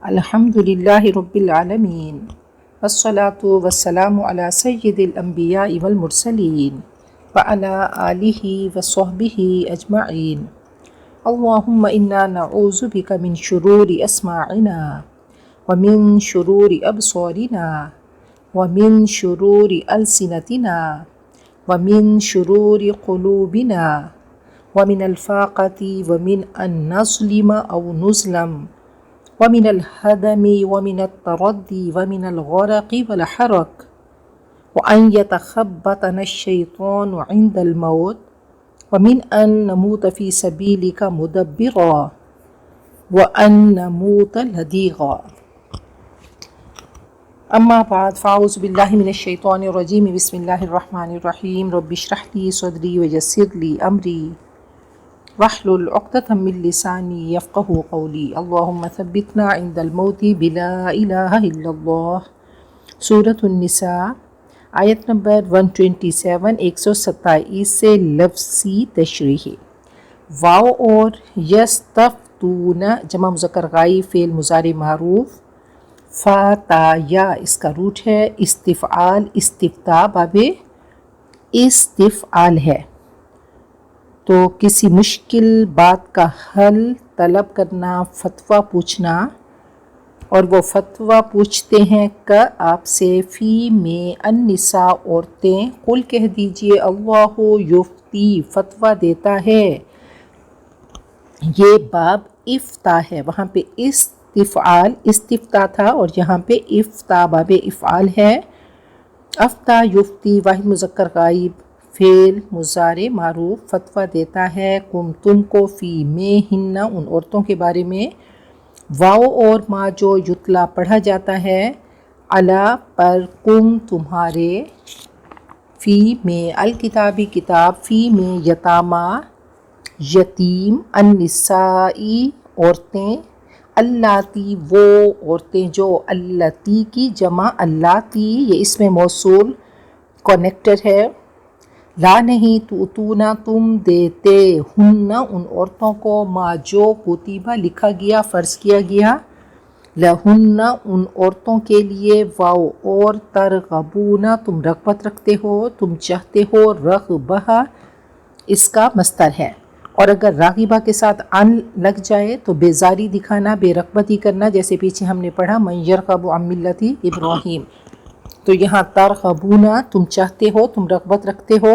الحمد للہ رب العالمین والصلاة والسلام علی سید الانبیاء والمرسلین وعلی آلہ وصحبہ اجمعین۔ اللہم انا نعوذ بک من شرور اسماعنا ومن شرور ابصارنا ومن شرور السنتنا ومن شرور قلوبنا ومن الفاقۃ ومن ان نظلم او نظلم ومن الهدم ومن التردي ومن الغرق والحرق وأن يتخبطنا الشيطان عند الموت ومن أن نموت في سبيلك مدبرا وأن نموت لديغا۔ أما بعد فأعوذ بالله من الشيطان الرجيم بسم الله الرحمن الرحيم رب اشرح لي صدري ويسر لي أمري واحلل عقدة من لساني يفقهوا قولي اللهم ثبتنا عند الموت بلا إله إلا الله۔ سورۃ النساء آیت نمبر 127 127 سے لفظی تشریح۔ واو اور یستفتون جمع مذکر غائب فعل مضارع معروف فا تا یا اس کا روٹ ہے استفعال استفتاء باب استفعال ہے، تو کسی مشکل بات کا حل طلب کرنا، فتویٰ پوچھنا، اور وہ فتویٰ پوچھتے ہیں کہ آپ سے فی میں النساء عورتیں، قل کہہ دیجئے اللہ یفتی فتویٰ دیتا ہے۔ یہ باب افتاء ہے، وہاں پہ استفعال استفتاء تھا اور یہاں پہ افتاء باب افعال ہے۔ افتاء یفتی واحد مذکر غائب فعل مضارع معروف فتویٰ دیتا ہے کم تم کو فی میں ہن ان عورتوں کے بارے میں، واو اور ما جو یتلا پڑھا جاتا ہے علا پر کم تمہارے، فی میں الکتابی کتاب، فی میں یتاما یتیم، النسائی عورتیں، اللاتی وہ عورتیں جو، اللاتی کی جمع اللاتی یہ اسم موصول کنیکٹر ہے، لا نہیں تو اتونا تم دیتے ہن ان عورتوں کو ما جو کتیبہ لکھا گیا فرض کیا گیا، لہن ان عورتوں کے لیے، واو اور ترغبون تم رغبت رکھتے ہو، تم چاہتے ہو، رغبہ اس کا مصدر ہے، اور اگر راغبہ کے ساتھ ان لگ جائے تو بیزاری دکھانا، بے رغبتی کرنا، جیسے پیچھے ہم نے پڑھا من یرغب عن ملت ابراہیم، تو یہاں ترغبون تم چاہتے ہو، تم رغبت رکھتے ہو،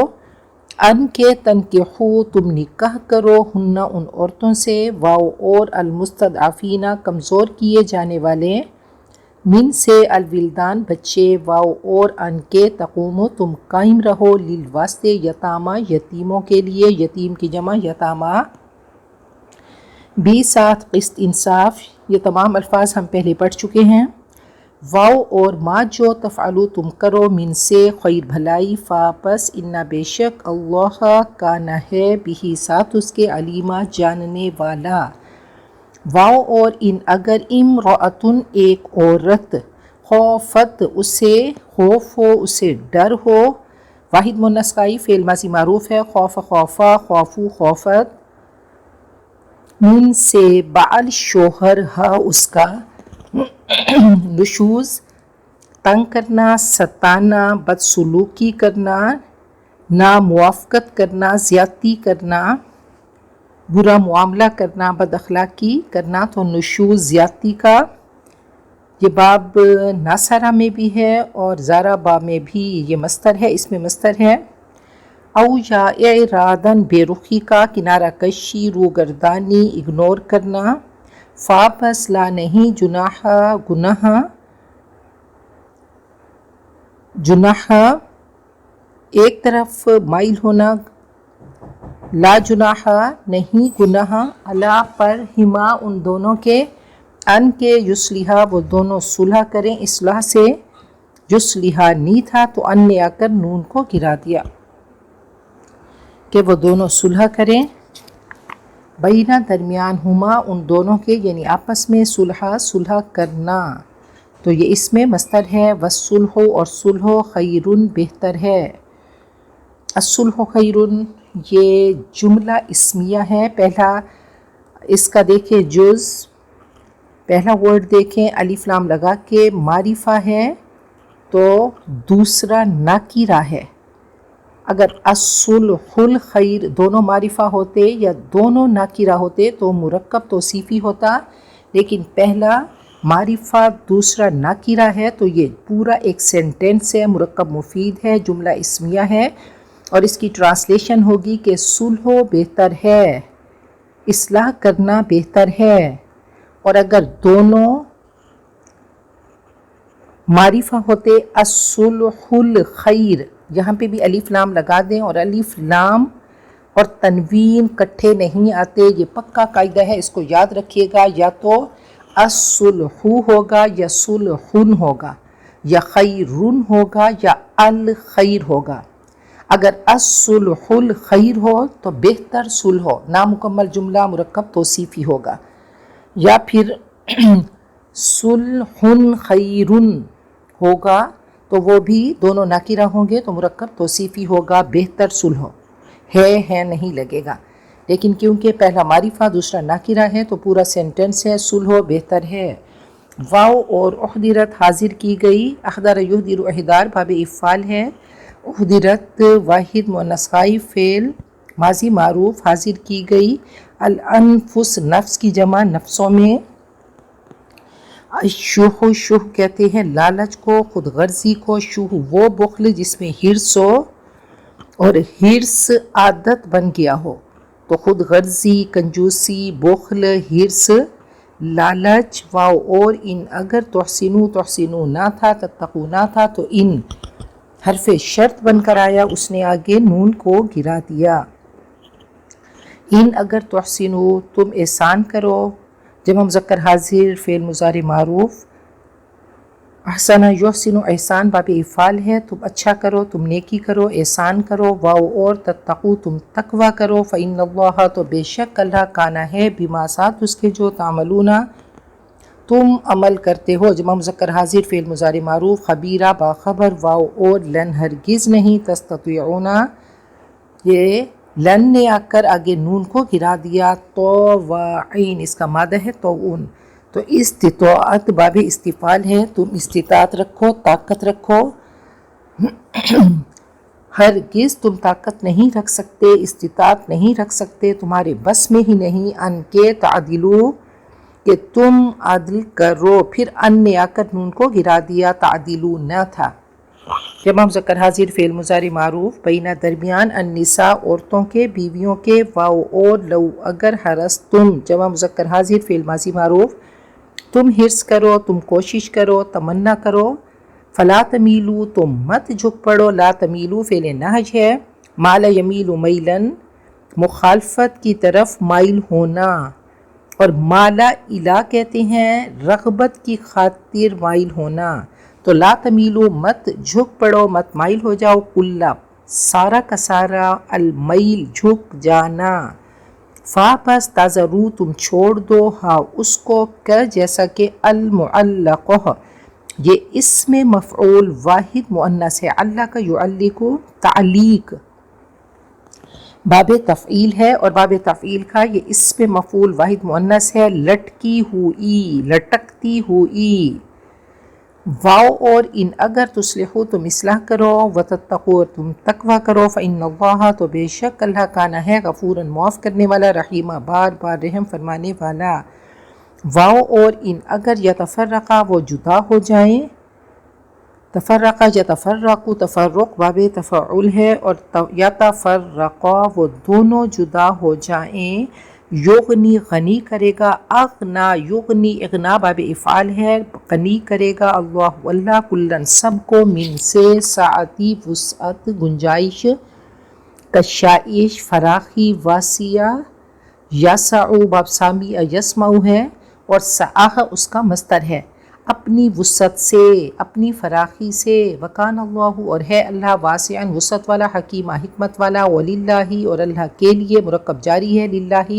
ان کے تنکحو تم نکاح کرو، ہن ان عورتوں سے، واو اور المستضعفین کمزور کیے جانے والے، من سے الولدان بچے، واو اور ان کے تقومو تم قائم رہو، للواسطے یتاما یتیموں کے لیے، یتیم کی جمع یتاما، بھی ساتھ قسط انصاف، یہ تمام الفاظ ہم پہلے پڑھ چکے ہیں۔ واو اور ما جو تفعلو تم کرو، من سے خیر بھلائی، فا پس انا بے شک اللہ کانا ہے، بھی ساتھ اس کے، علیمہ جاننے والا، واو اور ان اگر امرأتن ایک عورت، خوفت اسے خوف ہو، اسے ڈر ہو، واحد مؤنث غائب فعل ماضی معروف ہے، خوف خوفا خوفو خوفت، من سے بعل شوہر ہا اس کا، نشوز تنگ کرنا، ستانا، بدسلوکی کرنا، ناموافقت کرنا، زیادتی کرنا، برا معاملہ کرنا، بد اخلاقی کرنا، تو نشوز زیادتی کا، یہ باب ناصرہ میں بھی ہے اور زارابا میں بھی یہ مصدر ہے، اس میں مصدر ہے۔ او یا اعراضاً بے رخی کا، کنارہ کشی، روگردانی، اگنور کرنا، فا پس لا نہیں، جناح گناہ، جناح ایک طرف مائل ہونا، لا جناح نہیں گناہ، علا پر، ہما ان دونوں کے، ان کے، یصلحا وہ دونوں صلح کریں، اصلاح سے، یصلحا نہیں تھا تو ان نے آ کر نون کو گرا دیا کہ وہ دونوں صلح کریں، بینہ درمیان، ہما ان دونوں کے یعنی آپس میں، صلح کرنا، تو یہ اس میں مصدر ہے، والصلح اور صلح خیرن بہتر ہے، الصلح خیرن یہ جملہ اسمیہ ہے، پہلا اس کا دیکھیں جز، پہلا ورڈ دیکھیں الف لام لگا کے معرفہ ہے تو دوسرا ناکرہ ہے. اگر الصلح الخیر دونوں معرفہ ہوتے یا دونوں ناکرہ ہوتے تو مرکب توصیفی ہوتا، لیکن پہلا معرفہ دوسرا ناکرہ ہے تو یہ پورا ایک سینٹینس ہے، مرکب مفید ہے، جملہ اسمیہ ہے، اور اس کی ٹرانسلیشن ہوگی کہ صلح بہتر ہے، اصلاح کرنا بہتر ہے. اور اگر دونوں معرفہ ہوتے الصلح الخیر، یہاں پہ بھی الف لام لگا دیں، اور الف لام اور تنوین کٹھے نہیں آتے، یہ پکا قاعدہ ہے، اس کو یاد رکھیے گا. یا تو الصلح ہوگا یا صلحن ہوگا، یا خیرن ہوگا یا الخیر ہوگا. اگر الصلح الخیر ہو تو بہتر صلح ہو، نامکمل جملہ مرکب توصیفی ہوگا. یا پھر صلحن خیرن ہوگا تو وہ بھی دونوں ناکرہ ہوں گے تو مرکب توصیفی ہوگا، بہتر صلح ہے نہیں لگے گا. لیکن کیونکہ پہلا معرفہ دوسرا ناکرہ ہے تو پورا سینٹنس ہے صلح بہتر ہے. واو اور احضرت حاضر کی گئی، احضر یحضر احضار باب افعال ہے. احضرت واحد مؤنث غائب فعل ماضی معروف حاضر کی گئی. الانفس نفس کی جمع نفسوں میں. الشح شح کہتے ہیں لالچ کو، خود غرضی کو. شح وہ بخل جس میں حرص ہو اور حرص عادت بن گیا ہو، تو خود غرضی، کنجوسی، بخل، حرص، لالچ. واو اور ان اگر تحسنو نہ تھا، تتقو نہ تھا تو ان حرف شرط بن کر آیا، اس نے آگے نون کو گرا دیا. ان اگر تحسنو تم احسان کرو، جمع مذکر حاضر فعل مضارع معروف. احسن یحسن احسان باب افعال ہے، تم اچھا کرو، تم نیکی کرو، احسان کرو. واو اور تتقو تم تقوی کرو. فإن اللہ تو بے شک اللہ کانا ہے، بما ساتھ اس کے جو تعملون تم عمل کرتے ہو، جمع مذکر حاضر فعل مضارع معروف. خبیرہ باخبر. واو اور لن ہرگز نہیں، تستطيعون یہ لن نے آ کر آگے نون کو گرا دیا. تو وعین اس کا مادہ ہے توعون. تو استطاعت باب استفعال ہے، تم استطاعت رکھو، طاقت رکھو. ہرگز تم طاقت نہیں رکھ سکتے، استطاعت نہیں رکھ سکتے، تمہارے بس میں ہی نہیں. ان کے تعدلو کہ تم عدل کرو، پھر ان نے آ کر نون کو گرا دیا، تعدلو نہ تھا. جمع مذکر حاضر فعل مضارع معروف. بینہ درمیان، النساء عورتوں کے، بیویوں کے. واو اور لو اگر حرصتم جمع مذکر حاضر فعل ماضی معروف. تم حرص کرو، تم کوشش کرو، تمنا کرو. فلا تمیلو تم مت جھک پڑو، لا تمیلو فعل نہج ہے. مال یمیل میلن مخالفت کی طرف مائل ہونا، اور مالا الا کہتے ہیں رغبت کی خاطر مائل ہونا. تو لا تمیلو مت جھک پڑو، مت مائل ہو جاؤ. کلا سارا کا سارا، المیل جھک جانا. فا پس تذرو تم چھوڑ دو، ہا اس کو، کا جیسا کہ المعلق یہ اسم مفعول واحد مؤنث ہے. اللہ کا یعلق تعلیق باب تفعیل ہے، اور باب تفعیل کا یہ اسم مفعول واحد مؤنث ہے. لٹکی ہوئی، لٹکتی ہوئی. واو اور ان اگر تصلحو تم اصلاح کرو، وتتقو تم تقوی کرو. فإن اللہ تو بے شک اللہ کانا ہے، غفوراً معاف کرنے والا، رحیمہ بار بار رحم فرمانے والا. واو اور ان اگر یتفرقا وہ جدا ہو جائیں، تفرقہ یتفرقو تفرق باب تفعل ہے، اور یتفرقا وہ دونوں جدا ہو جائیں. یغنی غنی کرے گا، اغنا یغنی اغنا باب افعال ہے، غنی کرے گا اللہ اللہ کلن سب کو، من سے، سعتی وسعت گنجائش، کشائش فراخی، واسعہ. یسعو باب سامی یسمع ہے، اور سعہ اس کا مصدر ہے، اپنی وسعت سے، اپنی فراخی سے. وکان اللہ اور ہے اللہ، واسعاً وسعت والا، حکیمہ حکمت والا. وللہ اور اللہ کے لیے، مرکب جاری ہے للہ.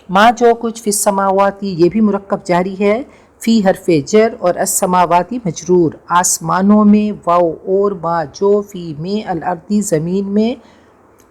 ما جو کچھ فی السماواتی یہ بھی مرکب جاری ہے، فی حرف جر، اور السماواتی مجرور آسمانوں میں. واو اور ما جو فی میں، الارضی زمین میں.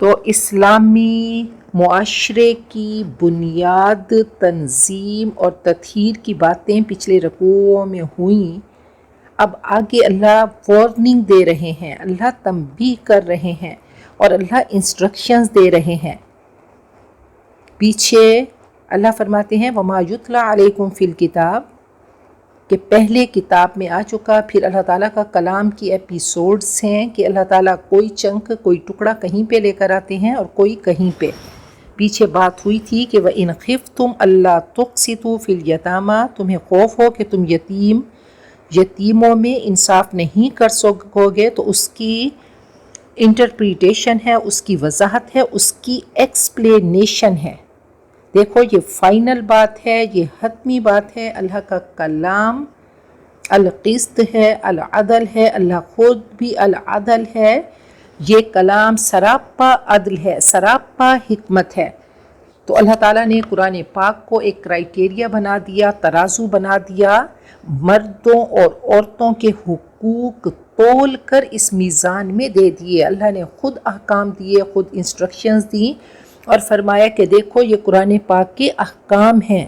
تو اسلامی معاشرے کی بنیاد، تنظیم اور تطہیر کی باتیں پچھلے رکوعوں میں ہوئیں. اب آگے اللہ وارننگ دے رہے ہیں، اللہ تنبیہ کر رہے ہیں اور اللہ انسٹرکشنز دے رہے ہیں. پیچھے اللہ فرماتے ہیں وَمَا يُتْلَى عَلَيْكُمْ فِي الْكِتَابِ کہ پہلے کتاب میں آ چکا. پھر اللہ تعالیٰ کا کلام کی ایپیسوڈز ہیں کہ اللہ تعالیٰ کوئی چنک، کوئی ٹکڑا کہیں پہ لے کر آتے ہیں اور کوئی کہیں پہ. پیچھے بات ہوئی تھی کہ وَإِنْ خِفْتُمْ أَلَّا تُقْسِطُوا فِي الْيَتَامَى تمہیں خوف ہو کہ تم یتیموں میں انصاف نہیں کر سکو گے، تو اس کی انٹرپریٹیشن ہے، اس کی وضاحت ہے، اس کی ایکسپلینیشن ہے. دیکھو یہ فائنل بات ہے، یہ حتمی بات ہے. اللہ کا کلام القسط ہے، العدل ہے، اللہ خود بھی العدل ہے. یہ کلام سراپا عدل ہے، سراپا حکمت ہے. تو اللہ تعالیٰ نے قرآن پاک کو ایک کرائٹیریا بنا دیا، ترازو بنا دیا، مردوں اور عورتوں کے حقوق تول کر اس میزان میں دے دیے. اللہ نے خود احکام دیے، خود انسٹرکشنز دی اور فرمایا کہ دیکھو یہ قرآن پاک کے احکام ہیں،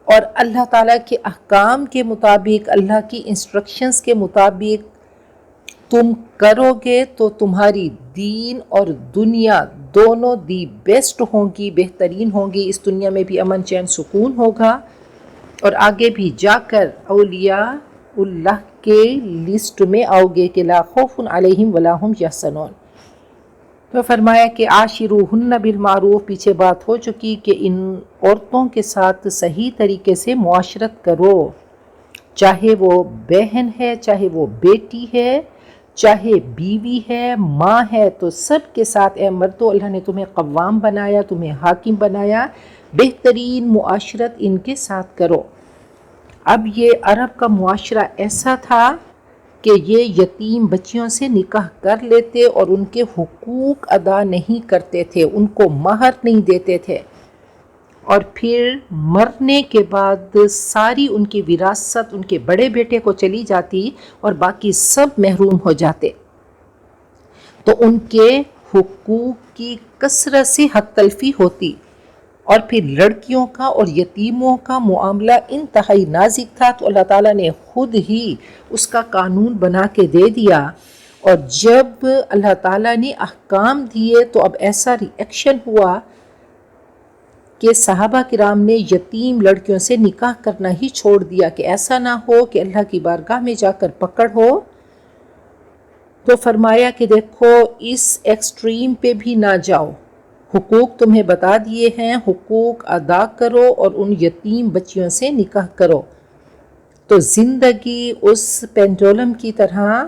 اور اللہ تعالیٰ کے احکام کے مطابق، اللہ کی انسٹرکشنز کے مطابق تم کرو گے تو تمہاری دین اور دنیا دونوں دی بیسٹ ہوں گی، بہترین ہوں گی. اس دنیا میں بھی امن چین سکون ہوگا اور آگے بھی جا کر اولیاء اللہ کے لسٹ میں آؤ گے کہ لا خوف علیہم ولا ہم یحزنون. تو فرمایا کہ عاشروہن بالمعروف. پیچھے بات ہو چکی کہ ان عورتوں کے ساتھ صحیح طریقے سے معاشرت کرو، چاہے وہ بہن ہے، چاہے وہ بیٹی ہے، چاہے بیوی ہے، ماں ہے. تو سب کے ساتھ اے مردو اللہ نے تمہیں قوام بنایا، تمہیں حاکم بنایا، بہترین معاشرت ان کے ساتھ کرو. اب یہ عرب کا معاشرہ ایسا تھا کہ یہ یتیم بچیوں سے نکاح کر لیتے اور ان کے حقوق ادا نہیں کرتے تھے، ان کو مہر نہیں دیتے تھے، اور پھر مرنے کے بعد ساری ان کی وراثت ان کے بڑے بیٹے کو چلی جاتی اور باقی سب محروم ہو جاتے. تو ان کے حقوق کی کثرت سے حق تلفی ہوتی. اور پھر لڑکیوں کا اور یتیموں کا معاملہ انتہائی نازک تھا، تو اللہ تعالیٰ نے خود ہی اس کا قانون بنا کے دے دیا. اور جب اللہ تعالیٰ نے احکام دیے تو اب ایسا ری ایکشن ہوا کہ صحابہ کرام نے یتیم لڑکیوں سے نکاح کرنا ہی چھوڑ دیا کہ ایسا نہ ہو کہ اللہ کی بارگاہ میں جا کر پکڑ ہو. تو فرمایا کہ دیکھو اس ایکسٹریم پہ بھی نہ جاؤ، حقوق تمہیں بتا دیے ہیں، حقوق ادا کرو اور ان یتیم بچیوں سے نکاح کرو. تو زندگی اس پینڈولم کی طرح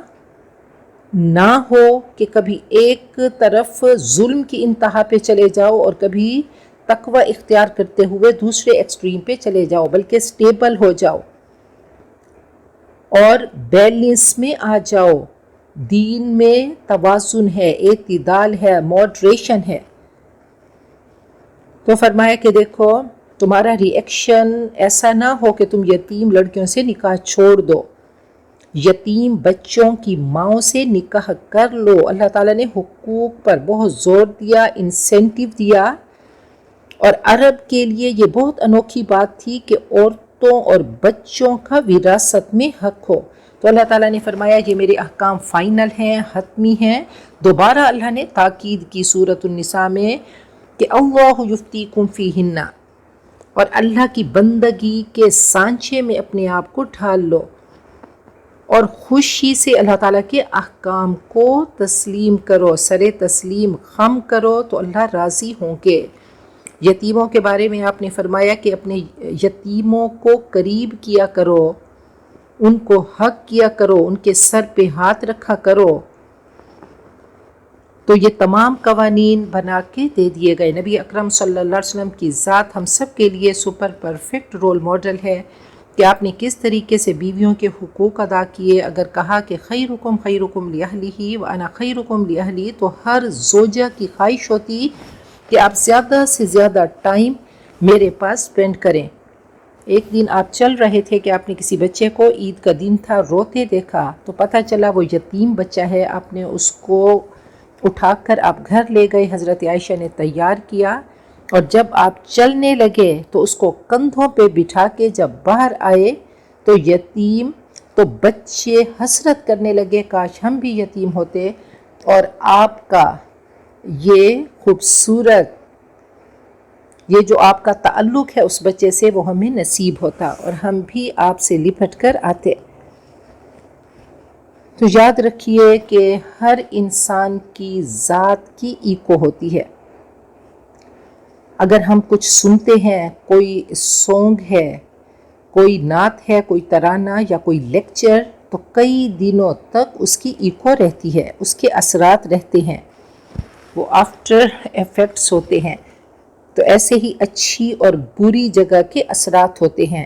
نہ ہو کہ کبھی ایک طرف ظلم کی انتہا پہ چلے جاؤ اور کبھی تقوی اختیار کرتے ہوئے دوسرے ایکسٹریم پہ چلے جاؤ، بلکہ سٹیبل ہو جاؤ اور بیلنس میں آ جاؤ. دین میں توازن ہے، اعتدال ہے، ماڈریشن ہے. تو فرمایا کہ دیکھو تمہارا ری ایکشن ایسا نہ ہو کہ تم یتیم لڑکیوں سے نکاح چھوڑ دو، یتیم بچوں کی ماؤں سے نکاح کر لو. اللہ تعالیٰ نے حقوق پر بہت زور دیا، انسینٹیو دیا. اور عرب کے لیے یہ بہت انوکھی بات تھی کہ عورتوں اور بچوں کا وراثت میں حق ہو. تو اللہ تعالیٰ نے فرمایا یہ میرے احکام فائنل ہیں، حتمی ہیں. دوبارہ اللہ نے تاکید کی سورۃ النساء میں کہ اللہ یفتیکم فیہن، اور اللہ کی بندگی کے سانچے میں اپنے آپ کو ڈھال لو اور خوشی سے اللہ تعالیٰ کے احکام کو تسلیم کرو، سر تسلیم خم کرو تو اللہ راضی ہوں گے. یتیموں کے بارے میں آپ نے فرمایا کہ اپنے یتیموں کو قریب کیا کرو، ان کو حق کیا کرو، ان کے سر پہ ہاتھ رکھا کرو. تو یہ تمام قوانین بنا کے دے دیے گئے. نبی اکرم صلی اللہ علیہ وسلم کی ذات ہم سب کے لیے سپر پرفیکٹ رول ماڈل ہے کہ آپ نے کس طریقے سے بیویوں کے حقوق ادا کیے. اگر کہا کہ خیرکم خیرکم لأہلہ وانا خیرکم لأہلی، تو ہر زوجہ کی خواہش ہوتی کہ آپ زیادہ سے زیادہ ٹائم میرے پاس سپینڈ کریں. ایک دن آپ چل رہے تھے کہ آپ نے کسی بچے کو، عید کا دن تھا، روتے دیکھا، تو پتہ چلا وہ یتیم بچہ ہے. آپ نے اس کو اٹھا کر آپ گھر لے گئے، حضرت عائشہ نے تیار کیا، اور جب آپ چلنے لگے تو اس کو کندھوں پہ بٹھا کے جب باہر آئے تو بچے حسرت کرنے لگے، کاش ہم بھی یتیم ہوتے اور آپ کا یہ خوبصورت، یہ جو آپ کا تعلق ہے اس بچے سے وہ ہمیں نصیب ہوتا اور ہم بھی آپ سے لپٹ کر آتے۔ تو یاد رکھیے کہ ہر انسان کی ذات کی ایکو ہوتی ہے۔ اگر ہم کچھ سنتے ہیں، کوئی سونگ ہے، کوئی نعت ہے، کوئی ترانہ یا کوئی لیکچر، تو کئی دنوں تک اس کی ایکو رہتی ہے، اس کے اثرات رہتے ہیں، وہ آفٹر ایفیکٹس ہوتے ہیں۔ تو ایسے ہی اچھی اور بری جگہ کے اثرات ہوتے ہیں،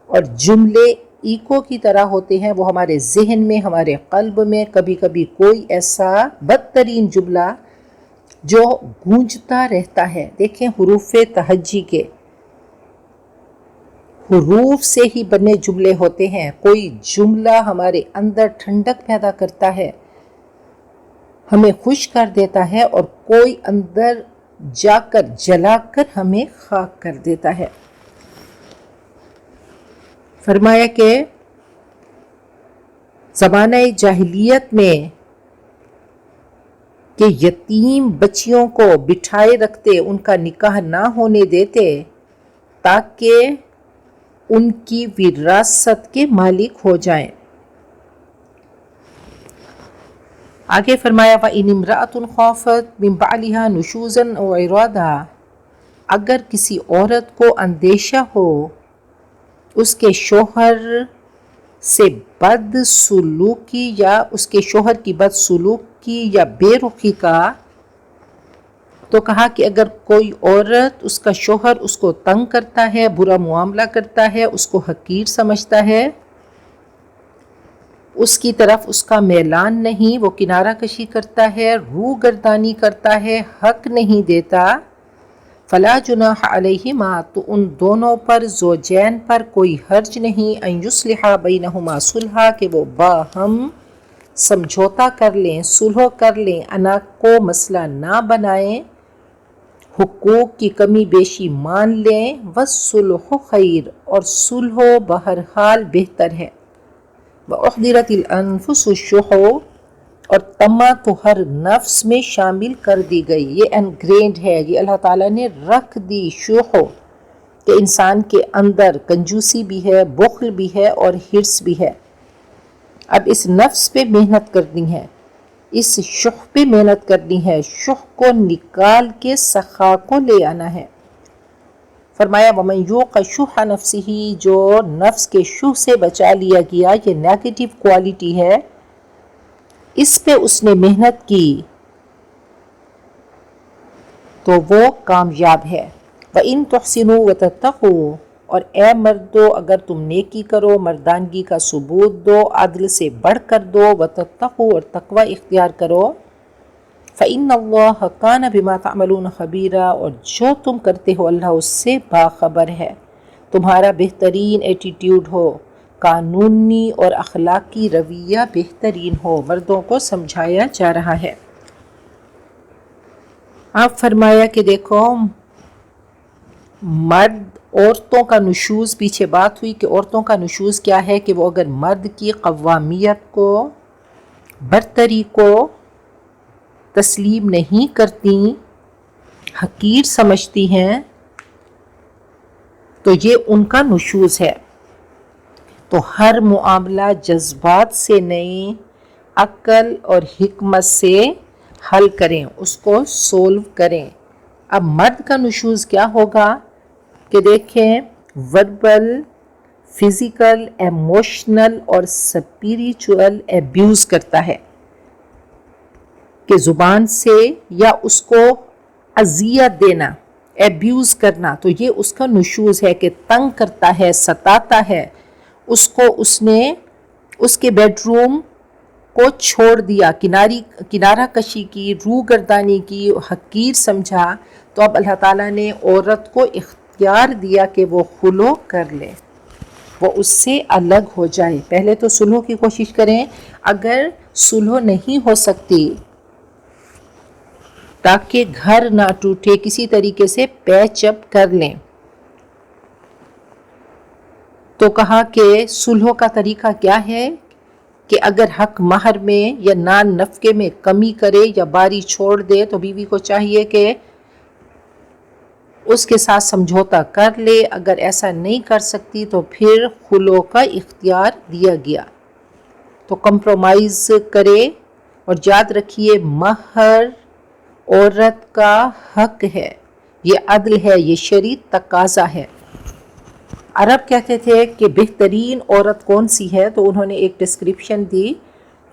اور جملے ایکو کی طرح ہوتے ہیں، وہ ہمارے ذہن میں، ہمارے قلب میں کبھی کبھی کوئی ایسا بدترین جملہ جو گونجتا رہتا ہے۔ دیکھیں حروف تہجی کے حروف سے ہی بنے جملے ہوتے ہیں، کوئی جملہ ہمارے اندر ٹھنڈک پیدا کرتا ہے، ہمیں خوش کر دیتا ہے، اور کوئی اندر جا کر جلا کر ہمیں خاک کر دیتا ہے۔ فرمایا کہ زمانہ جاہلیت میں کہ یتیم بچیوں کو بٹھائے رکھتے، ان کا نکاح نہ ہونے دیتے تاکہ ان کی وراثت کے مالک ہو جائیں۔ آگے فرمایا وَإِنِ امْرَأَةٌ خَافَتْ مِنْ بَعْلِهَا نُشُوزًا أَوْ إِعْرَاضًا، اگر کسی عورت کو اندیشہ ہو اس کے شوہر سے بد سلوکی یا اس کے شوہر کی بد سلوکی یا بے رخی کا، تو کہا کہ اگر کوئی عورت، اس کا شوہر اس کو تنگ کرتا ہے، برا معاملہ کرتا ہے، اس کو حقیر سمجھتا ہے، اس کی طرف اس کا میلان نہیں، وہ کنارہ کشی کرتا ہے، رو گردانی کرتا ہے، حق نہیں دیتا، فلا جناح علیہما، تو ان دونوں پر، زوجین پر کوئی حرج نہیں، ان یصلحا بینہما صلحا، کہ وہ باہم سمجھوتا کر لیں، صلح کر لیں، انا کو مسئلہ نہ بنائیں، حقوق کی کمی بیشی مان لیں، والصلح خیر، اور صلح بہرحال بہتر ہے، وَأُحْضِرَتِ الْأَنفُسُ الشُّحَّ، اور طمع تو ہر نفس میں شامل کر دی گئی، یہ انگرینڈ ہے، یہ اللہ تعالیٰ نے رکھ دی شح، کہ انسان کے اندر کنجوسی بھی ہے، بخل بھی ہے اور حرص بھی ہے۔ اب اس نفس پہ محنت کرنی ہے، اس شح پہ محنت کرنی ہے، شح کو نکال کے سخا کو لے آنا ہے۔ فرمایا وَمَنْ يُوقَ شُحَّ نَفْسِهِ، جو نفس کے شح سے بچا لیا گیا، یہ نیگیٹو کوالٹی ہے، اس پہ اس نے محنت کی تو وہ کامیاب ہے۔ وَإِن تُحْسِنُوا وَتَتَّقُوا، اور اے مردو اگر تم نیکی کرو، مردانگی کا ثبوت دو، عدل سے بڑھ کر دو، وَتَتَّقُوا، اور تقوی اختیار کرو، فَإِنَّ اللَّهَ كَانَ بِمَا تَعْمَلُونَ خَبِيرًا، اور جو تم کرتے ہو اللہ اس سے باخبر ہے۔ تمہارا بہترین ایٹیٹیوڈ ہو، قانونی اور اخلاقی رویہ بہترین ہو، مردوں کو سمجھایا جا رہا ہے۔ آپ فرمایا کہ دیکھو مرد، عورتوں کا نشوز، پیچھے بات ہوئی کہ عورتوں کا نشوز کیا ہے، کہ وہ اگر مرد کی قوامیت کو، برتری کو تسلیم نہیں کرتی، حقیر سمجھتی ہیں، تو یہ ان کا نشوز ہے۔ تو ہر معاملہ جذبات سے نہیں، عقل اور حکمت سے حل کریں، اس کو سولو کریں۔ اب مرد کا نشوز کیا ہوگا کہ دیکھیں وربل، فزیکل، ایموشنل اور سپیریچول ایبیوز کرتا ہے، کہ زبان سے یا اس کو اذیت دینا، ایبیوز کرنا، تو یہ اس کا نشوز ہے، کہ تنگ کرتا ہے، ستاتا ہے، اس کو اس نے اس کے بیڈ روم کو چھوڑ دیا، کنارہ کشی کی، رو گردانی کی، حقیر سمجھا، تو اب اللہ تعالیٰ نے عورت کو اختیار دیا کہ وہ خلو کر لے، وہ اس سے الگ ہو جائے۔ پہلے تو صلح کی کوشش کریں، اگر صلح نہیں ہو سکتی تاکہ گھر نہ ٹوٹے، کسی طریقے سے پیچ اپ کر لیں۔ تو کہا کہ صلح کا طریقہ کیا ہے کہ اگر حق مہر میں یا نان نفقے میں کمی کرے یا باری چھوڑ دے تو بیوی کو چاہیے کہ اس کے ساتھ سمجھوتا کر لے۔ اگر ایسا نہیں کر سکتی تو پھر خلوع کا اختیار دیا گیا، تو کمپرومائز کرے۔ اور یاد رکھیے مہر عورت کا حق ہے، یہ عدل ہے، یہ شرعی تقاضا ہے۔ عرب کہتے تھے کہ بہترین عورت کون سی ہے، تو انہوں نے ایک ڈسکرپشن دی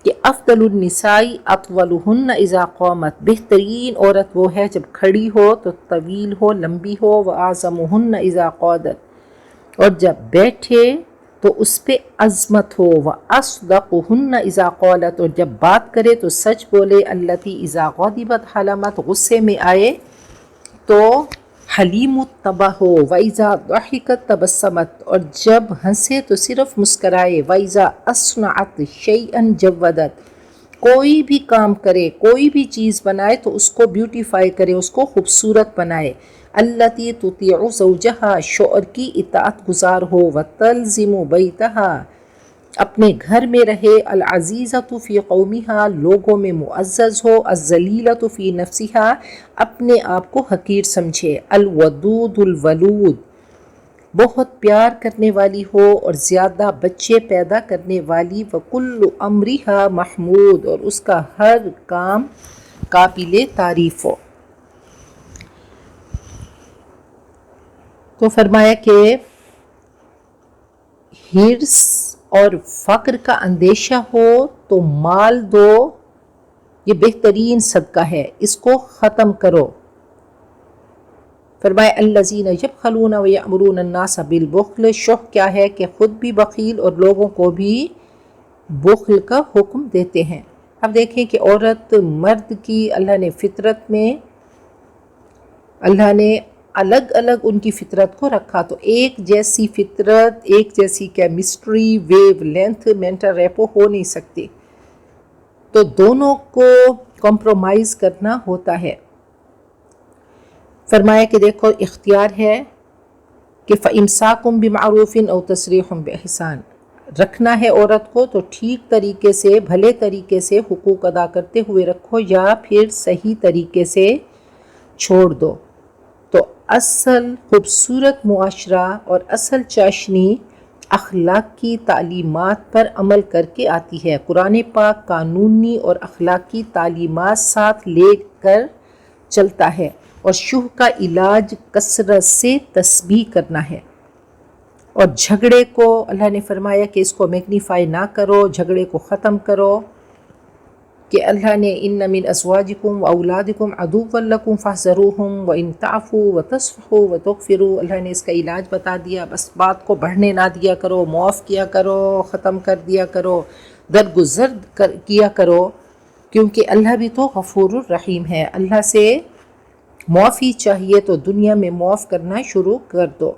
کہ افضل النساء اطولہن اذا قامت، بہترین عورت وہ ہے جب کھڑی ہو تو طویل ہو، لمبی ہو، واعظمہن اذا قعدت، اور جب بیٹھے تو اس پہ عظمت ہو، واصدقہن اذا قالت، اور جب بات کرے تو سچ بولے، التی اذا غضبت حلمت، غصے میں آئے تو حلیم الطبع ہو، وَإِذَا ضَحِكَتْ تَبَسَّمَتْ، اور جب ہنسے تو صرف مسکرائے، وَإِذَا أَصْنَعَتْ شَيْئًا جَوَّدَتْ، کوئی بھی کام کرے، کوئی بھی چیز بنائے تو اس کو بیوٹیفائی کرے، اس کو خوبصورت بنائے، التی تطیع زوجہا، شوہر کی اطاعت گزار ہو، وَتَلْزِمُ بَيْتَہا، اپنے گھر میں رہے، العزیزۃ فی قومہا، لوگوں میں معزز ہو، الذلیلۃ فی نفسہا، اپنے آپ کو حقیر سمجھے، الودود الولود، بہت پیار کرنے والی ہو اور زیادہ بچے پیدا کرنے والی، وکل امرہا محمود، اور اس کا ہر کام قابل تعریف ہو۔ تو فرمایا کہ ہرس اور فقر کا اندیشہ ہو تو مال دو، یہ بہترین صدقہ ہے، اس کو ختم کرو۔ فرمایا الذین یبخلون ویأمرون الناس بالبخل، شح کیا ہے کہ خود بھی بخیل اور لوگوں کو بھی بخل کا حکم دیتے ہیں۔ اب دیکھیں کہ عورت مرد کی اللہ نے فطرت میں، اللہ نے الگ الگ ان کی فطرت کو رکھا، تو ایک جیسی فطرت، ایک جیسی chemistry, wavelength, mental rapport ہو نہیں سکتی، تو دونوں کو کمپرومائز کرنا ہوتا ہے۔ فرمایا کہ دیکھو اختیار ہے کہ فَإِمْسَاكٌ بِمَعْرُوفٍ أَوْ تَسْرِيحٌ بِإِحْسَانٍ، رکھنا ہے عورت کو تو ٹھیک طریقے سے، بھلے طریقے سے حقوق ادا کرتے ہوئے رکھو، یا پھر صحیح طریقے سے چھوڑ دو۔ تو اصل خوبصورت معاشرہ اور اصل چاشنی اخلاقی تعلیمات پر عمل کر کے آتی ہے۔ قرآن پاک قانونی اور اخلاقی تعلیمات ساتھ لے کر چلتا ہے، اور شح کا علاج کثرت سے تسبیح کرنا ہے۔ اور جھگڑے کو اللہ نے فرمایا کہ اس کو میگنیفائی نہ کرو، جھگڑے کو ختم کرو، کہ اللہ نے ان من ازواجکم واولادکم عدوا لکم فاحذروہم وان تعفوا وتصفحوا وتغفروا، اللہ نے اس کا علاج بتا دیا۔ بس بات کو بڑھنے نہ دیا کرو، معاف کیا کرو، ختم کر دیا کرو، درگزر کیا کرو، کیونکہ اللہ بھی تو غفور الرحیم ہے۔ اللہ سے معافی چاہیے تو دنیا میں معاف کرنا شروع کر دو۔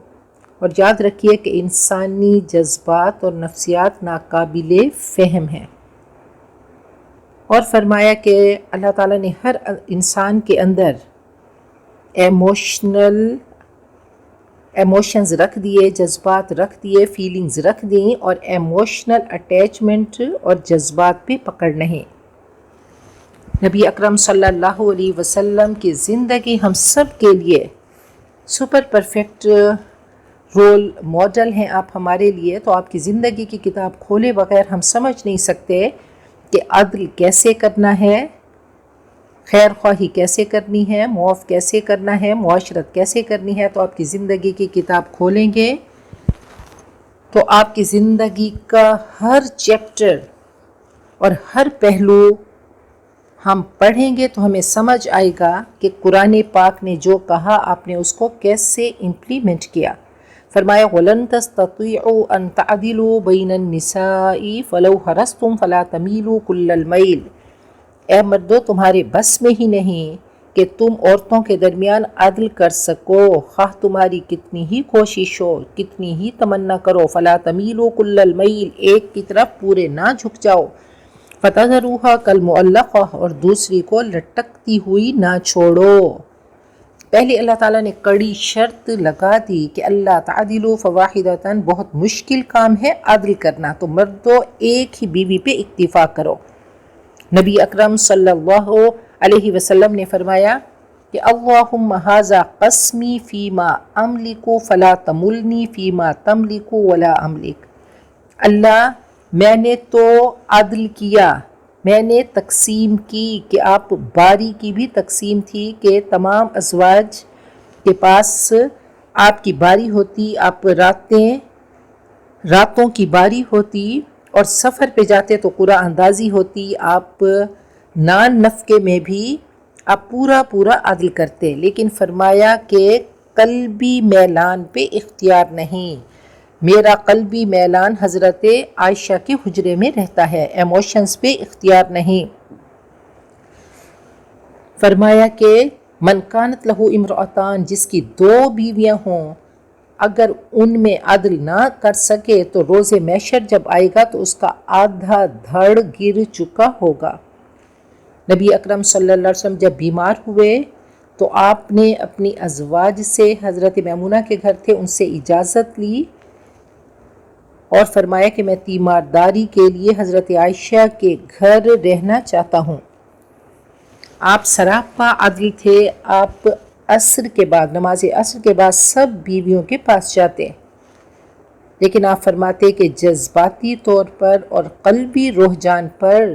اور یاد رکھیے کہ انسانی جذبات اور نفسیات ناقابل فہم ہیں۔ اور فرمایا کہ اللہ تعالیٰ نے ہر انسان کے اندر ایموشنز رکھ دیے، جذبات رکھ دیے، فیلنگز رکھ دیں، اور ایموشنل اٹیچمنٹ اور جذبات پہ پکڑ نہیں۔ نبی اکرم صلی اللہ علیہ وسلم کی زندگی ہم سب کے لیے سپر پرفیکٹ رول ماڈل ہیں آپ ہمارے لیے۔ تو آپ کی زندگی کی کتاب کھولے بغیر ہم سمجھ نہیں سکتے کہ عدل کیسے کرنا ہے، خیر خواہی کیسے کرنی ہے، معاف کیسے کرنا ہے، معاشرت کیسے کرنی ہے۔ تو آپ کی زندگی کی کتاب کھولیں گے تو آپ کی زندگی کا ہر چیپٹر اور ہر پہلو ہم پڑھیں گے تو ہمیں سمجھ آئے گا کہ قرآن پاک نے جو کہا آپ نے اس کو کیسے امپلیمنٹ کیا۔ فرمایا وَلَن تَسْتَطِيعُوا أَن تَعْدِلُوا بَيْنَ النِّسَاءِ وَلَوْ حَرَصْتُمْ فَلَا تَمِيلُوا كُلَّ الْمَيْلِ، اے مردو تمہارے بس میں ہی نہیں کہ تم عورتوں کے درمیان عدل کر سکو، خواہ تمہاری کتنی ہی کوشش ہو، کتنی ہی تمنا کرو، فَلَا تَمِيلُوا كُلَّ الْمَيْلِ، ایک کی طرف پورے نہ جھک جاؤ، فتذروها کالمعلقہ، اور دوسری کو لٹکتی ہوئی نہ چھوڑو۔ پہلے اللہ تعالیٰ نے کڑی شرط لگا دی کہ اللہ تعدلوا فواحدۃ، بہت مشکل کام ہے عدل کرنا، تو مردوں ایک ہی بیوی پہ اکتفا کرو۔ نبی اکرم صلی اللہ علیہ وسلم نے فرمایا کہ اللہم ھذا قسمی فیما املک فلا تملنی فیما تملک ولا املک۔ اللہ، میں نے تو عدل کیا، میں نے تقسیم کی کہ آپ باری کی بھی تقسیم تھی کہ تمام ازواج کے پاس آپ کی باری ہوتی، آپ راتوں کی باری ہوتی، اور سفر پہ جاتے تو قرعہ اندازی ہوتی، آپ نان نفقے میں بھی آپ پورا عدل کرتے، لیکن فرمایا کہ قلبی میلان پہ اختیار نہیں، میرا قلبی میلان حضرت عائشہ کے حجرے میں رہتا ہے، ایموشنز پہ اختیار نہیں۔ فرمایا کہ من کانت لہو امرأتان، جس کی 2 بیویاں ہوں، اگر ان میں عدل نہ کر سکے تو روز محشر جب آئے گا تو اس کا آدھا دھڑ گر چکا ہوگا۔ نبی اکرم صلی اللہ علیہ وسلم جب بیمار ہوئے تو آپ نے اپنی ازواج سے، حضرت میمونہ کے گھر تھے، ان سے اجازت لی اور فرمایا کہ میں تیمارداری کے لیے حضرت عائشہ کے گھر رہنا چاہتا ہوں۔ آپ سراپا عدل تھے، آپ عصر کے بعد، نماز عصر کے بعد سب بیویوں کے پاس جاتے، لیکن آپ فرماتے کہ جذباتی طور پر اور قلبی رجحان پر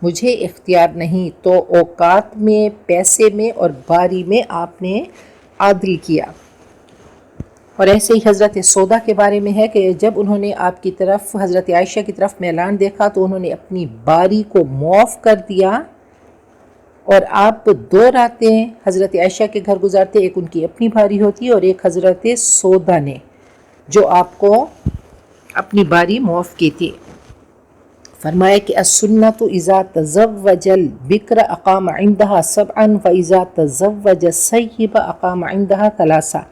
مجھے اختیار نہیں، تو اوقات میں، پیسے میں اور باری میں آپ نے عدل کیا۔ اور ایسے ہی حضرت سودا کے بارے میں ہے کہ جب انہوں نے آپ کی طرف، حضرت عائشہ کی طرف میلان دیکھا تو انہوں نے اپنی باری کو معاف کر دیا، اور آپ 2 راتیں حضرت عائشہ کے گھر گزارتے، ایک ان کی اپنی باری ہوتی اور ایک حضرت سودا نے جو آپ کو اپنی باری معاف کی تھی۔ فرمایا کہ السنۃ اذا تزوج البکر اقام عندها 7 واذا تزوج الثیب اقام عندها 3،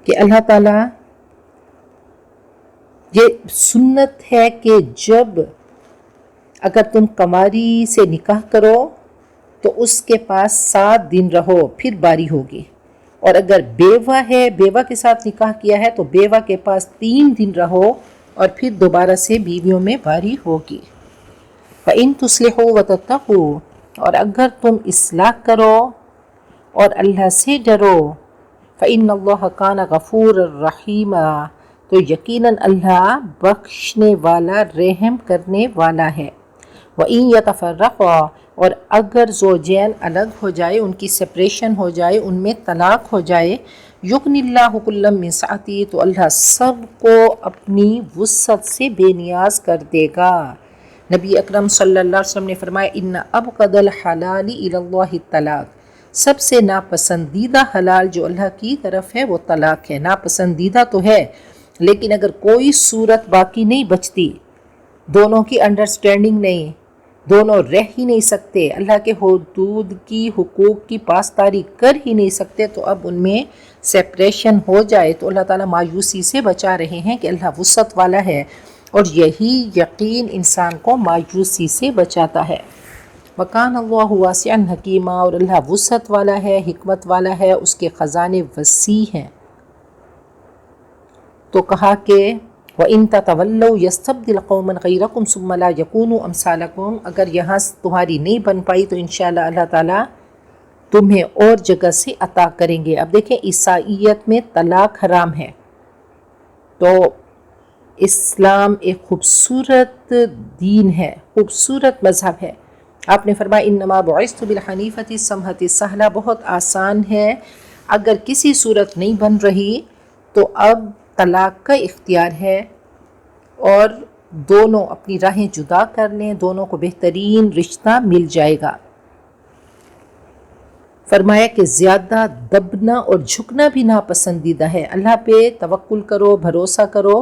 کہ اللہ تعالیٰ، یہ سنت ہے کہ جب اگر تم کنواری سے نکاح کرو تو اس کے پاس 7 دن رہو، پھر باری ہوگی، اور اگر بیوہ ہے، بیوہ کے ساتھ نکاح کیا ہے تو بیوہ کے پاس 3 دن رہو، اور پھر دوبارہ سے بیویوں میں باری ہوگی۔ فَإِن تُصْلِحُوا وَتَتَّقُوا، اور اگر تم اصلاح کرو اور اللہ سے ڈرو، فَإِنَّ اللَّهَ كَانَ غَفُورًا رَحِيمًا، تو یقیناً اللہ بخشنے والا، رحم کرنے والا ہے۔ وَإِن يَتَفَرَّقَا، اور اگر زوجین الگ ہو جائے، ان کی سپریشن ہو جائے، ان میں طلاق ہو جائے، یغنی اللہ کلا من سعتہ، تو اللہ سب کو اپنی وسعت سے بے نیاز کر دے گا۔ نبی اکرم صلی اللہ علیہ وسلم نے فرمایا ان ابغض الحلال الی اللہ الطلاق، سب سے ناپسندیدہ حلال جو اللہ کی طرف ہے وہ طلاق ہے۔ ناپسندیدہ تو ہے، لیکن اگر کوئی صورت باقی نہیں بچتی، دونوں کی انڈرسٹینڈنگ نہیں، دونوں رہ ہی نہیں سکتے، اللہ کے حدود کی، حقوق کی پاسداری کر ہی نہیں سکتے، تو اب ان میں سیپریشن ہو جائے تو اللہ تعالیٰ مایوسی سے بچا رہے ہیں کہ اللہ وسعت والا ہے، اور یہی یقین انسان کو مایوسی سے بچاتا ہے۔ وَكَانَ اللَّهُ وَاسِعًا حَكِيمًا، اور اللہ وسعت والا ہے، حکمت والا ہے، اس کے خزانے وسیع ہیں۔ تو کہا کہ وَإِن تَتَوَلَّوْا يَسْتَبْدِلْ قَوْمًا غَيْرَكُمْ ثُمَّ لَا يَكُونُوا أَمْثَالَكُمْ، اگر یہاں تمہاری نہیں بن پائی تو انشاءاللہ اللہ تعالیٰ تمہیں اور جگہ سے عطا کریں گے۔ اب دیکھیں عیسائیت میں طلاق حرام ہے، تو اسلام ایک خوبصورت دین ہے، خوبصورت مذہب ہے۔ آپ نے فرمایا انما بعثت بالحنیفۃ السمحۃ السہلہ، بہت آسان ہے، اگر کسی صورت نہیں بن رہی تو اب طلاق کا اختیار ہے، اور دونوں اپنی راہیں جدا کر لیں، دونوں کو بہترین رشتہ مل جائے گا۔ فرمایا کہ زیادہ دبنا اور جھکنا بھی ناپسندیدہ ہے، اللہ پہ توکل کرو، بھروسہ کرو،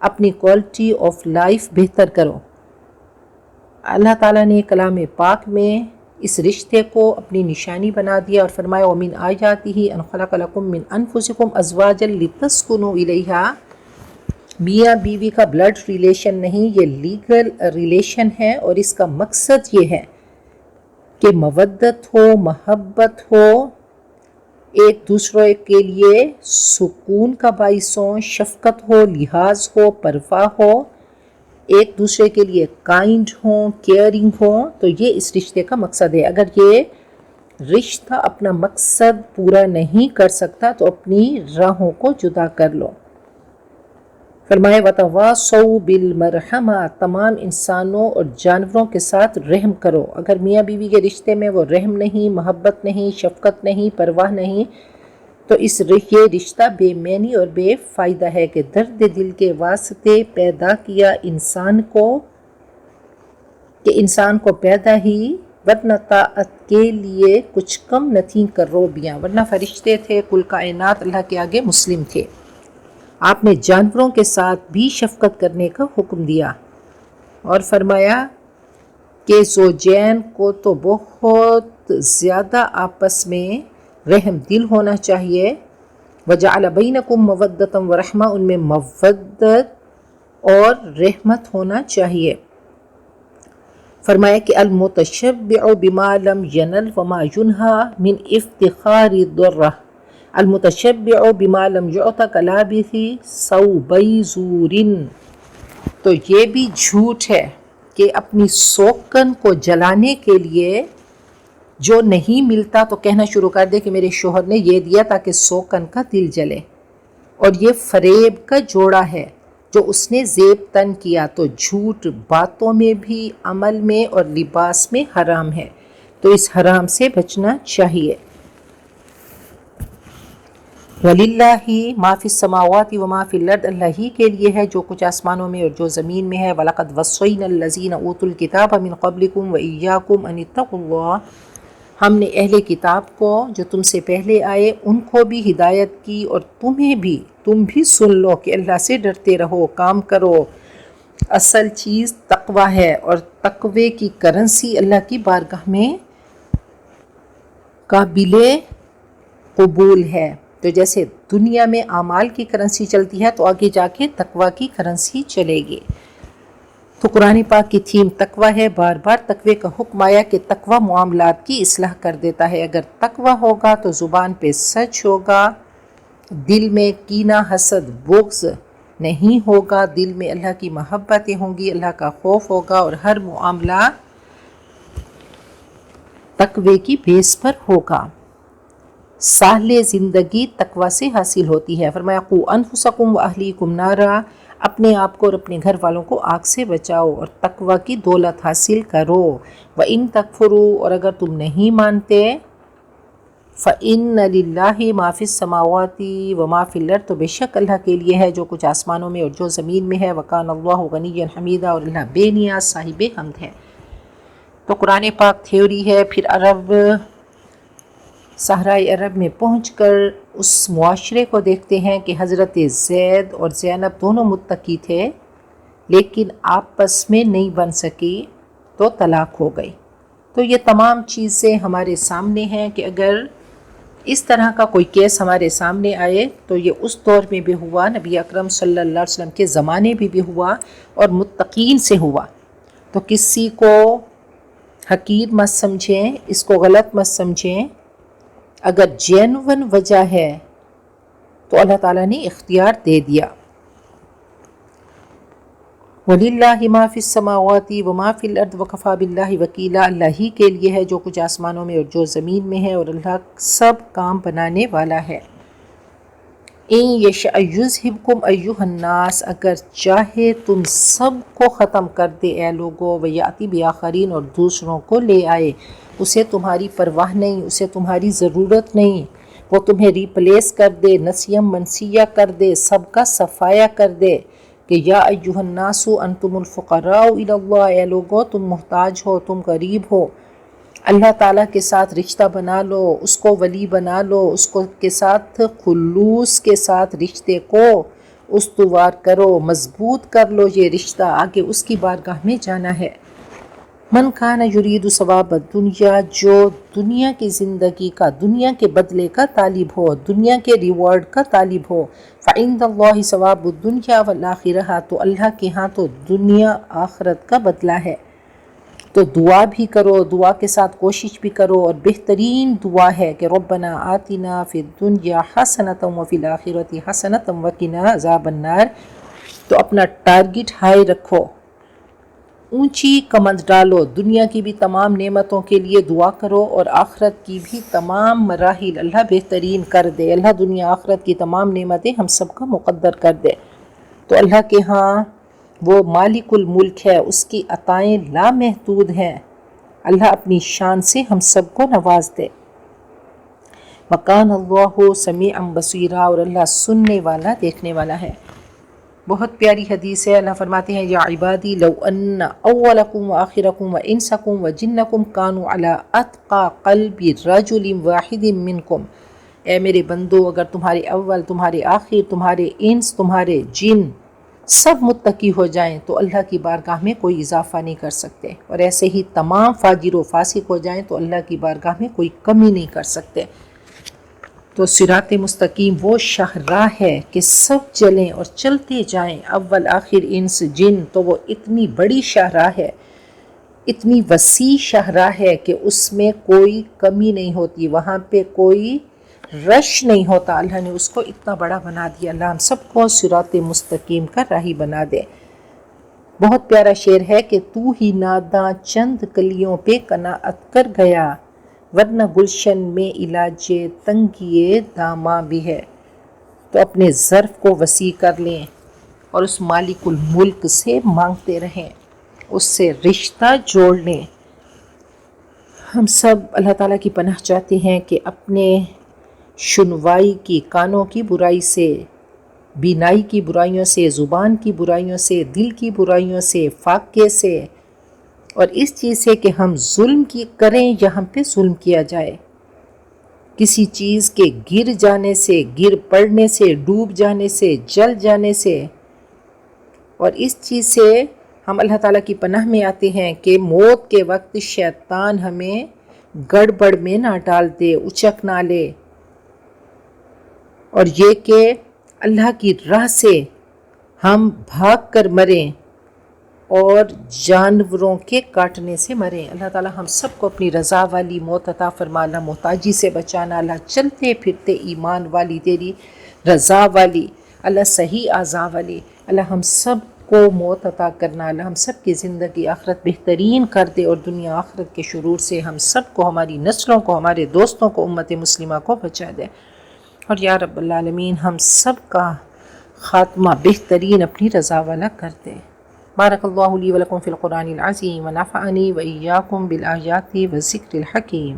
اپنی کوالٹی آف لائف بہتر کرو۔ اللہ تعالیٰ نے کلام پاک میں اس رشتے کو اپنی نشانی بنا دیا اور فرمایا وَمِنْ آیَاتِهِ أَنْ خَلَقَ لَكُم مِّنْ أَنفُسِكُمْ أَزْوَاجًا لِتَسْكُنُوا إِلَيْهَا، میاں بیوی کا بلڈ ریلیشن نہیں، یہ لیگل ریلیشن ہے، اور اس کا مقصد یہ ہے کہ مودت ہو، محبت ہو، ایک دوسرے کے لیے سکون کا باعث ہو، شفقت ہو، لحاظ ہو، پرواہ ہو، ایک دوسرے کے لیے کائنڈ ہوں، کیئرنگ ہوں، تو یہ اس رشتے کا مقصد ہے۔ اگر یہ رشتہ اپنا مقصد پورا نہیں کر سکتا تو اپنی راہوں کو جدا کر لو۔ فرمائے وَتَوَاصَوْا بِالْمَرْحَمَةِ، تمام انسانوں اور جانوروں کے ساتھ رحم کرو۔ اگر میاں بیوی کے رشتے میں وہ رحم نہیں، محبت نہیں، شفقت نہیں، پرواہ نہیں، تو یہ رشتہ بے معنی اور بے فائدہ ہے کہ درد دل کے واسطے پیدا کیا انسان کو پیدا ہی، ورنہ طاعت کے لیے کچھ کم نہ تھیں کروبیاں، ورنہ فرشتے تھے، کل کائنات اللہ کے آگے مسلم تھے۔ آپ نے جانوروں کے ساتھ بھی شفقت کرنے کا حکم دیا اور فرمایا کہ زوجین کو تو بہت زیادہ آپس میں رحم دل ہونا چاہیے۔ وَجَعَلَ بَيْنَكُمْ مَوَدَّةً وَرَحْمَةً، ان میں مودت اور رحمت ہونا چاہیے۔ فرمایا کہ المتشبع بما لم ینل وما ینہى من افتخار الضرہ، المتشبع بما لم یعط کلابث ثوبی زور، تو یہ بھی جھوٹ ہے کہ اپنی سوکن کو جلانے کے لیے جو نہیں ملتا تو کہنا شروع کر دے کہ میرے شوہر نے یہ دیا تاکہ سوکن کا دل جلے، اور یہ فریب کا جوڑا ہے جو اس نے زیب تن کیا، تو جھوٹ باتوں میں بھی، عمل میں اور لباس میں حرام ہے، تو اس حرام سے بچنا چاہیے۔ وَلِلَّهِ مَا فِي السَّمَاوَاتِ وَمَا فِي الْأَرْضِ، اللہ ہی کے لیے ہے جو کچھ آسمانوں میں اور جو زمین میں ہے۔ وَلَقَدْ وَصَّيْنَا الَّذِينَ أُوتُوا الْكِتَابَ مِنْ قَبْلِكُمْ وَإِيَّاكُمْ أَنِ اتَّقُوا اللَّهَ، ہم نے اہل کتاب کو جو تم سے پہلے آئے ان کو بھی ہدایت کی اور تمہیں بھی، تم بھی سن لو کہ اللہ سے ڈرتے رہو، کام کرو۔ اصل چیز تقوی ہے، اور تقوی کی کرنسی اللہ کی بارگاہ میں قابل قبول ہے۔ تو جیسے دنیا میں اعمال کی کرنسی چلتی ہے تو آگے جا کے تقوی کی کرنسی چلے گی۔ تو قرآن پاک کی تھیم تقوی ہے، بار بار تقوی کا حکم آیا کہ تقوی معاملات کی اصلاح کر دیتا ہے۔ اگر تقوی ہوگا تو زبان پہ سچ ہوگا، دل میں کینہ، حسد، بغض نہیں ہوگا، دل میں اللہ کی محبتیں ہوں گی، اللہ کا خوف ہوگا، اور ہر معاملہ تقوی کی بیس پر ہوگا۔ ساحل زندگی تقوی سے حاصل ہوتی ہے۔ فرمایا قُوا أَنفُسَكُمْ وَأَهْلِيكُمْ نَارًا، اپنے آپ کو اور اپنے گھر والوں کو آگ سے بچاؤ اور تقوی کی دولت حاصل کرو۔ وَإِن تَكْفُرُوا، اور اگر تم نہیں مانتے، فَإِنَّ لِلَّهِ مَا فِي السَّمَاوَاتِ وَمَا فِي الْأَرْضِ، تو بے شک اللہ کے لیے ہے جو کچھ آسمانوں میں اور جو زمین میں ہے۔ وَكَانَ اللَّهُ غَنِيًّا حَمِيدًا، اور اللہ بے نیاز صاحب حمد ہے۔ تو قرآن پاک تھیوری ہے، پھر صحرائے عرب میں پہنچ کر اس معاشرے کو دیکھتے ہیں کہ حضرت زید اور زینب دونوں متقی تھے لیکن آپس میں نہیں بن سکی تو طلاق ہو گئی۔ تو یہ تمام چیزیں ہمارے سامنے ہیں کہ اگر اس طرح کا کوئی کیس ہمارے سامنے آئے تو یہ اس دور میں بھی ہوا، نبی اکرم صلی اللہ علیہ وسلم کے زمانے میں بھی ہوا اور متقین سے ہوا۔ تو کسی کو حقیر مت سمجھیں، اس کو غلط مت سمجھیں، اگر جینون وجہ ہے تو اللہ تعالیٰ نے اختیار دے دیا۔ وَلِلَّهِ مَا فِي السَّمَاوَاتِ وَمَا فِي الْأَرْضِ وَكَفَى بِاللَّهِ وَكِيلًا، اللہ ہی کے لیے ہے جو کچھ آسمانوں میں اور جو زمین میں ہے، اور اللہ سب کام بنانے والا ہے۔ إِن يَشَأْ يُذْهِبْكُمْ أَيُّهَا النَّاسُ، اگر چاہے تم سب کو ختم کر دے اے لوگو، وَيَأْتِ بِآخَرِينَ، اور دوسروں کو لے آئے۔ اسے تمہاری پرواہ نہیں، اسے تمہاری ضرورت نہیں، وہ تمہیں ریپلیس کر دے، نسیم منسیہ کر دے، سب کا صفایا کر دے کہ یا ایھا الناس انتم الفقراء الی اللہ، اے لوگو تم محتاج ہو، تم غریب ہو، اللہ تعالیٰ کے ساتھ رشتہ بنا لو، اس کو ولی بنا لو، اس کو کے ساتھ خلوص کے ساتھ رشتے کو استوار کرو، مضبوط کر لو یہ رشتہ، آگے اس کی بارگاہ میں جانا ہے۔ من کان یرید ثواب الدنیا، جو دنیا کی زندگی کا، دنیا کے بدلے کا طالب ہو، دنیا کے ریوارڈ کا طالب ہو، فعند اللہ ثواب الدنیا والآخرہ، تو اللہ کے ہاں تو دنیا آخرت کا بدلہ ہے۔ تو دعا بھی کرو، دعا کے ساتھ کوشش بھی کرو، اور بہترین دعا ہے کہ ربنا آتنا فی الدنیا حسنۃ وفی الآخرۃ حسنۃ وقنا عذاب النار۔ تو اپنا ٹارگٹ ہائی رکھو، اونچی کمند ڈالو، دنیا کی بھی تمام نعمتوں کے لیے دعا کرو، اور آخرت کی بھی تمام مراحل اللہ بہترین کر دے، اللہ دنیا آخرت کی تمام نعمتیں ہم سب کا مقدر کر دے۔ تو اللہ کے ہاں وہ مالک الملک ہے، اس کی عطائیں لامحدود ہیں، اللہ اپنی شان سے ہم سب کو نواز دے۔ وَكَانَ اللَّهُ سَمِيعًا بَصِيرًا، اور اللہ سننے والا دیکھنے والا ہے۔ بہت پیاری حدیث ہے، اللہ فرماتے ہیں یا عبادی لو ان اولکم وآخرکم وانسکم وجنکم کانوا علی اتقى قلب رجل واحد منکم، اے میرے بندو اگر تمہارے اول، تمہارے آخر، تمہارے انس، تمہارے جن سب متقی ہو جائیں تو اللہ کی بارگاہ میں کوئی اضافہ نہیں کر سکتے، اور ایسے ہی تمام فاجر و فاسق ہو جائیں تو اللہ کی بارگاہ میں کوئی کمی نہیں کر سکتے۔ تو صراط مستقیم وہ شاہراہ ہے کہ سب چلیں اور چلتے جائیں، اول آخر انس جن، تو وہ اتنی بڑی شاہراہ ہے، اتنی وسیع شاہراہ ہے کہ اس میں کوئی کمی نہیں ہوتی، وہاں پہ کوئی رش نہیں ہوتا، اللہ نے اس کو اتنا بڑا بنا دیا۔ اللہ ہم سب کو صراط مستقیم کا راہی بنا دے۔ بہت پیارا شعر ہے کہ تو ہی ناداں چند کلیوں پہ قناعت کر گیا، ورنہ گلشن میں علاج تنگی داماں بھی ہے۔ تو اپنے ظرف کو وسیع کر لیں اور اس مالک الملک سے مانگتے رہیں، اس سے رشتہ جوڑ لیں۔ ہم سب اللہ تعالیٰ کی پناہ چاہتے ہیں کہ اپنے سنوائی کی، کانوں کی برائی سے، بینائی کی برائیوں سے، زبان کی برائیوں سے، دل کی برائیوں سے، فاقے سے، اور اس چیز سے کہ ہم ظلم کی کریں یا ہم پہ ظلم کیا جائے، کسی چیز کے گر جانے سے، گر پڑنے سے، ڈوب جانے سے، جل جانے سے، اور اس چیز سے ہم اللہ تعالیٰ کی پناہ میں آتے ہیں کہ موت کے وقت شیطان ہمیں گڑبڑ میں نہ ڈال دے، اچک نہ لے، اور یہ کہ اللہ کی راہ سے ہم بھاگ کر مریں اور جانوروں کے کاٹنے سے مریں۔ اللہ تعالیٰ ہم سب کو اپنی رضا والی موت عطا فرما، اللہ محتاجی سے بچانا، اللہ چلتے پھرتے ایمان والی، تیری رضا والی، اللہ صحیح اعضاء والی، اللہ ہم سب کو موت عطا کرنا، اللہ ہم سب کی زندگی آخرت بہترین کر دے، اور دنیا آخرت کے شرور سے ہم سب کو، ہماری نسلوں کو، ہمارے دوستوں کو، امت مسلمہ کو بچا دے، اور یا رب العالمین ہم سب کا خاتمہ بہترین اپنی رضا والا کر دے۔ بارک اللہ لی ولکم فی القرآن العظیم ونفعنی وإیاکم بالآیات والذکر الحکیم۔